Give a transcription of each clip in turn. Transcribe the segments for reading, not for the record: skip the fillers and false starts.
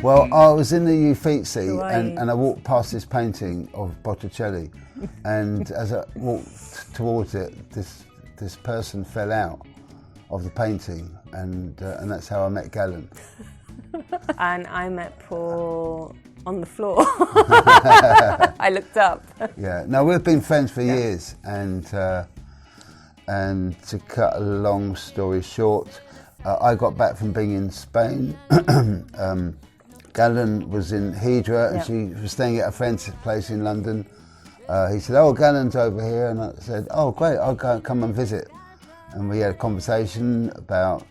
Well, I was in the Uffizi and I walked past this painting of Botticelli, and as I walked towards it, this person fell out of the painting, and that's how I met Galen. And I met Paul on the floor. I looked up. Yeah, no, we've been friends for years, and to cut a long story short, I got back from being in Spain. Galen was in Hydra, and she was staying at a friend's place in London. He said, "Oh, Galen's over here," and I said, "Oh, great, I'll come and visit." And we had a conversation about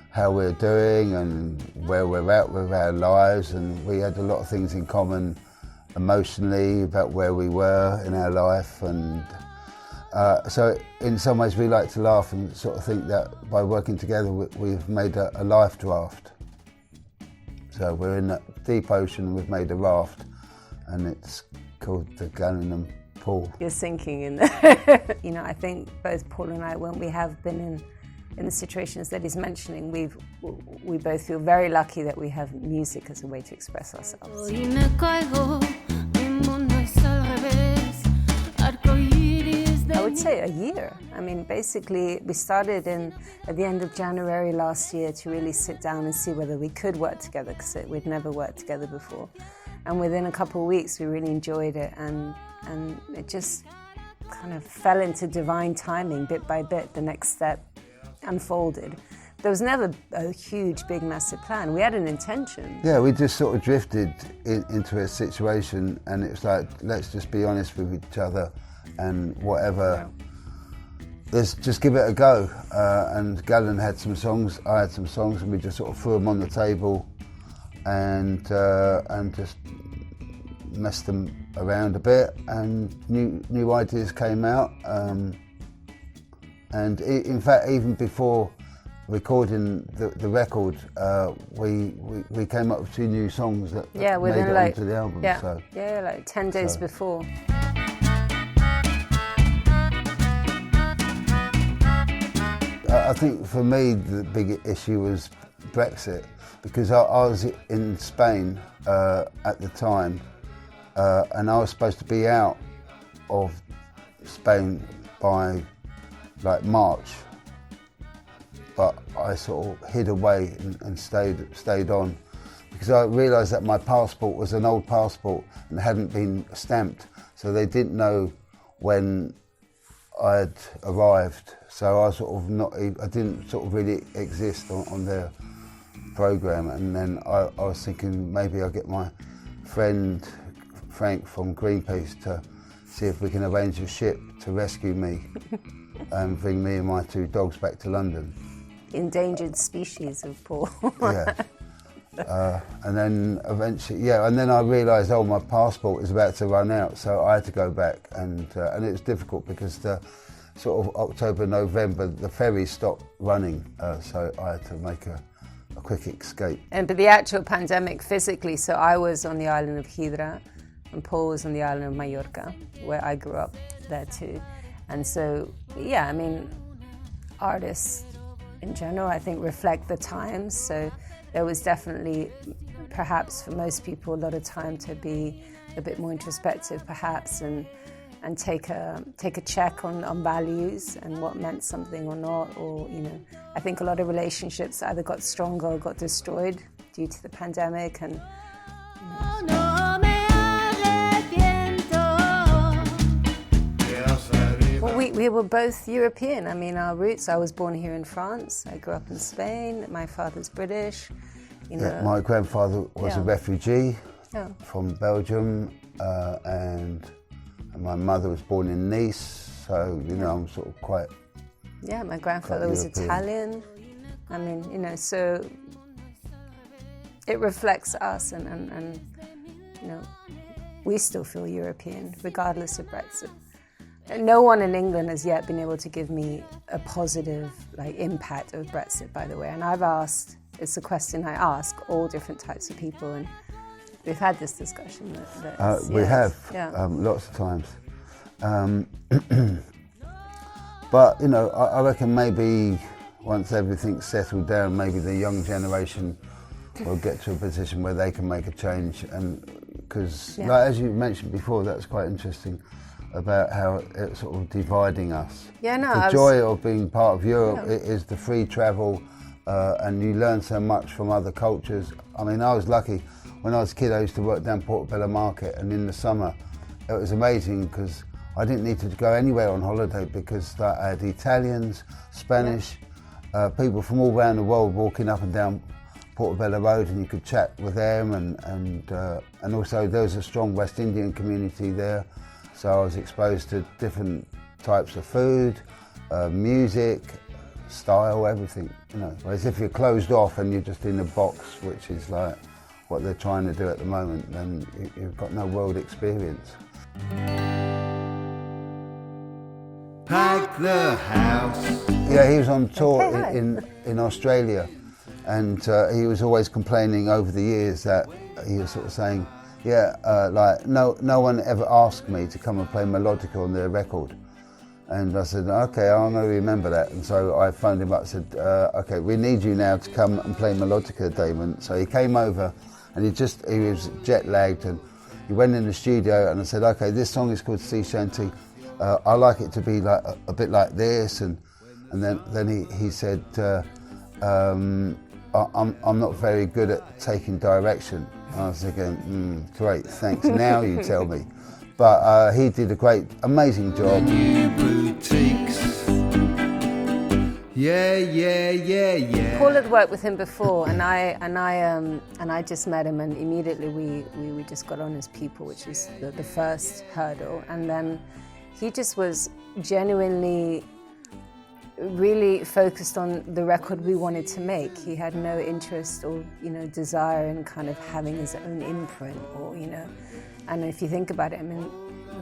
how we're doing and where we're at with our lives, and we had a lot of things in common emotionally about where we were in our life, and so in some ways we like to laugh and sort of think that by working together we've made a life draft. So we're in a deep ocean, we've made a raft, and it's called the Galen and Paul. You're sinking in there. You know, I think both Paul and I, when we have been in the situations that he's mentioning, we both feel very lucky that we have music as a way to express ourselves. I would say a year. I mean, basically, we started at the end of January last year to really sit down and see whether we could work together, because we'd never worked together before. And within a couple of weeks, we really enjoyed it, and it just kind of fell into divine timing, bit by bit. The next step unfolded. There was never a huge, big, massive plan. We had an intention. Yeah, we just sort of drifted into a situation, and it was like, let's just be honest with each other, and whatever, let's just give it a go. And Galen had some songs, I had some songs, and we just sort of threw them on the table, and just messed them around a bit, and new ideas came out. And in fact, even before recording the record, we came up with 2 new songs that made it onto the album. Like 10 days before. I think for me the big issue was Brexit, because I was in Spain at the time, and I was supposed to be out of Spain by like March, but I sort of hid away and stayed on, because I realised that my passport was an old passport and hadn't been stamped, so they didn't know when I'd arrived. So I I didn't sort of really exist on their programme. And then I was thinking maybe I'll get my friend Frank from Greenpeace to see if we can arrange a ship to rescue me and bring me and my 2 dogs back to London. Endangered species of Paul. And then eventually, and then I realised, my passport is about to run out, so I had to go back, and it was difficult because the sort of October, November, the ferry stopped running, so I had to make a quick escape. But the actual pandemic physically, so I was on the island of Hydra, and Paul was on the island of Mallorca, where I grew up there too. And so, I mean, artists in general, I think, reflect the times. So there was definitely, perhaps for most people, a lot of time to be a bit more introspective, perhaps, and take a check on values and what meant something or not. Or, I think a lot of relationships either got stronger or got destroyed due to the pandemic. And we were both European. I mean, our roots, I was born here in France. I grew up in Spain. My father's British. My grandfather was a refugee from Belgium, and my mother was born in Nice, so, I'm sort of quite... Yeah, my grandfather was Italian. I mean, so it reflects us, and we still feel European, regardless of Brexit. No one in England has yet been able to give me a positive impact of Brexit, by the way. And I've asked, it's a question I ask all different types of people, and we've had this discussion. We have, lots of times. But, I reckon maybe once everything's settled down, maybe the young generation will get to a position where they can make a change. And because, like, as you mentioned before, that's quite interesting about how it's sort of dividing us. Yeah, no, the joy of being part of Europe is the free travel, and you learn so much from other cultures. I mean, I was lucky. When I was a kid, I used to work down Portobello Market, and in the summer, it was amazing because I didn't need to go anywhere on holiday because I had Italians, Spanish, people from all around the world walking up and down Portobello Road, and you could chat with them, and also there was a strong West Indian community there, so I was exposed to different types of food, music, style, everything, you know. Whereas if you're closed off and you're just in a box, which is like what they're trying to do at the moment, then you've got no world experience. Pack the house. Yeah, he was on tour in Australia, and he was always complaining over the years that he was sort of saying, like no one ever asked me to come and play melodica on their record. And I said, okay, I'm going to remember that. And so I phoned him up and said, okay, we need you now to come and play melodica, Damon. So he came over, and he was jet lagged, and he went in the studio, and I said, okay, this song is called Sea Shanty. I like it to be like a bit like this, and then he said, I'm not very good at taking direction. And I was thinking, great, thanks. Now you tell me. But he did a great, amazing job. New boutiques. Yeah. Paul had worked with him before, and I just met him, and immediately we just got on as people, which was the first hurdle. And then he just was genuinely really focused on the record we wanted to make. He had no interest or desire in kind of having his own imprint, or and if you think about it, I mean,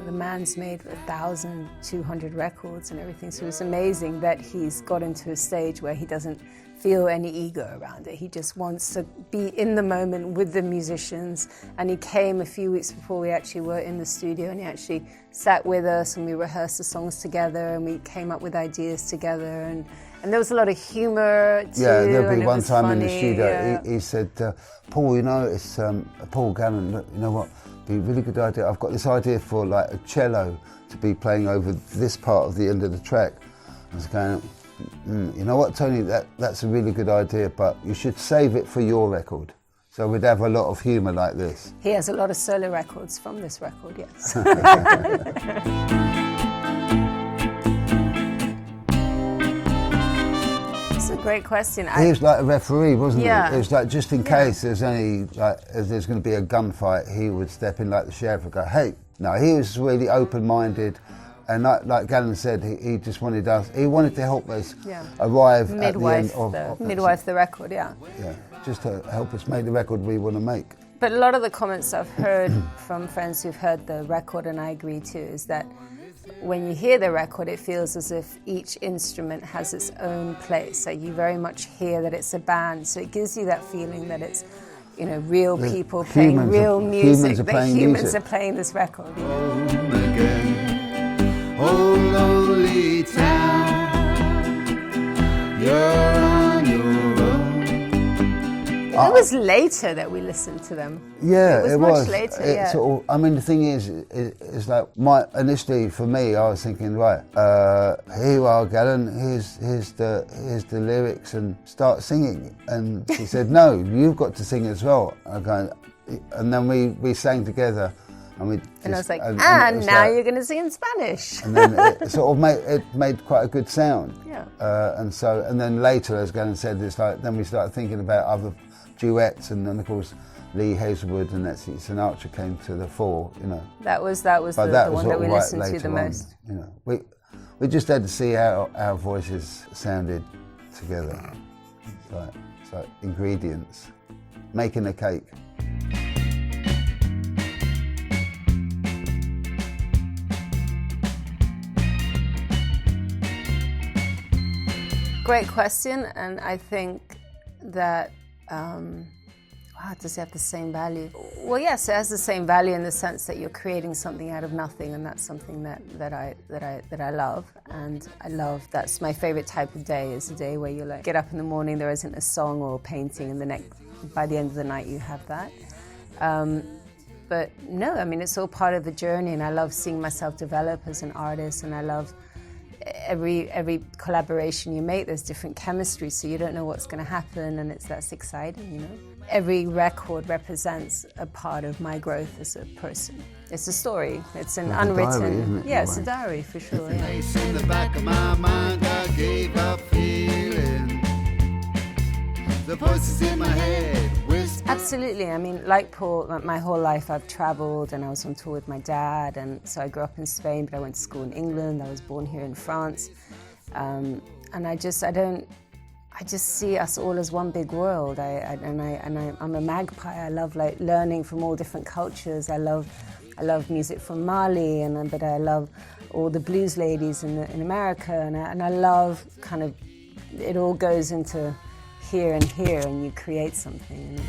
the man's made 1,200 records and everything, so it's amazing that he's got into a stage where he doesn't feel any ego around it. He just wants to be in the moment with the musicians, and he came a few weeks before we actually were in the studio, and he actually sat with us and we rehearsed the songs together, and we came up with ideas together, and there was a lot of humour too. Yeah, there'll be one time funny, in the studio, he said, Paul, it's Paul Gallen, look, you know what, be a really good idea. I've got this idea for like a cello to be playing over this part of the end of the track. I was going, you know what, Tony, that's a really good idea, but you should save it for your record. So we'd have a lot of humour like this. He has a lot of solo records from this record, yes. It's a great question. He was like a referee, wasn't he? Yeah. It was like, just in case there's going to be a gunfight, he would step in like the sheriff and go, hey. No, he was really open-minded. And like Gallen said, he just wanted to help us arrive at the end of midwife the record, yeah. Yeah, just to help us make the record we want to make. But a lot of the comments I've heard from friends who've heard the record, and I agree too, is that when you hear the record, it feels as if each instrument has its own place. So you very much hear that it's a band, so it gives you that feeling that it's real people playing real music, that humans are playing this record. Oh, lonely town, you're on your own. It was later that we listened to them. Yeah, it was much later. Sort of, I mean, the thing is like initially for me, I was thinking, right, here you are, Gallen. Here's the lyrics, and start singing. And he said, no, you've got to sing as well. And then we sang together. And I was like, now you're going to sing in Spanish. And then it sort of made quite a good sound. Yeah. And then later, as Gallen said, it's like then we started thinking about other duets, and then of course Lee Hazelwood and Nancy Sinatra came to the fore. That was the one that we listened to the most. We just had to see how our voices sounded together. It's like ingredients, making a cake. Great question, and I think that does it have the same value? Well, yes, it has the same value in the sense that you're creating something out of nothing, and that's something that I love, and I love. That's my favorite type of day. Is a day where you get up in the morning, there isn't a song or a painting, and the next by the end of the night you have that. But no, I mean, it's all part of the journey, and I love seeing myself develop as an artist, and I love every collaboration you make. There's different chemistry, so you don't know what's going to happen, and that's exciting, you know. Every record represents a part of my growth as a person. It's a story. It's an unwritten. Diary, isn't it, yeah, it's a diary for sure. Yeah. Place in the back of my mind, I gave up feeling. The voices in my head whisper. Absolutely. I mean, like Paul, my whole life I've travelled, and I was on tour with my dad, and so I grew up in Spain, but I went to school in England. I was born here in France, and I just see us all as one big world. I'm a magpie. I love like learning from all different cultures. I love music from Mali, but I love all the blues ladies in America, and I love kind of it all goes into here and here, and you create something.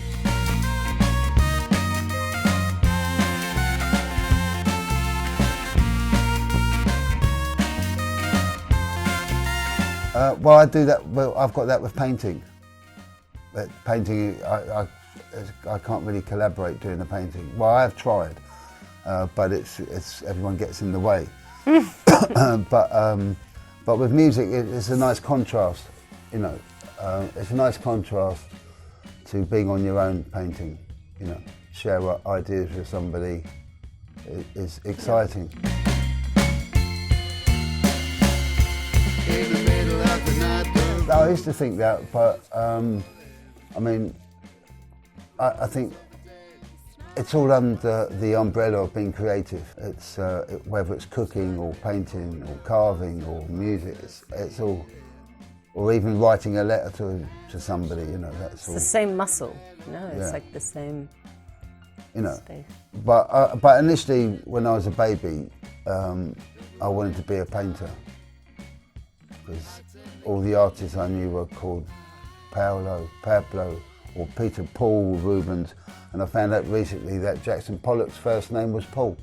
Well, I do that. Well, I've got that with painting. But painting, I can't really collaborate doing the painting. Well, I have tried, but it's everyone gets in the way. But with music, it's a nice contrast. You know, it's a nice contrast to being on your own painting. You know, share ideas with somebody is exciting. In the middle of the night. I used to think that, but I mean, I think it's all under the umbrella of being creative. It's whether it's cooking or painting or carving or music, it's all, or even writing a letter to somebody. You know, that's all. It's the same muscle. No, it's Yeah. like the same. You know, space. but initially when I was a baby, I wanted to be a painter because all the artists I knew were called Pablo, or Peter Paul Rubens, and I found out recently that Jackson Pollock's first name was Paul.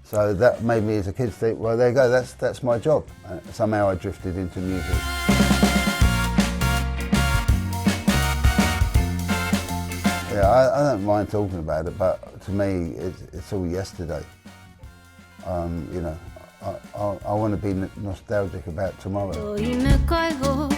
So that made me as a kid think, well, there you go, that's my job. Somehow I drifted into music. Yeah, I don't mind talking about it, but to me, it's all yesterday. You know, I want to be nostalgic about tomorrow. Hoy me caigo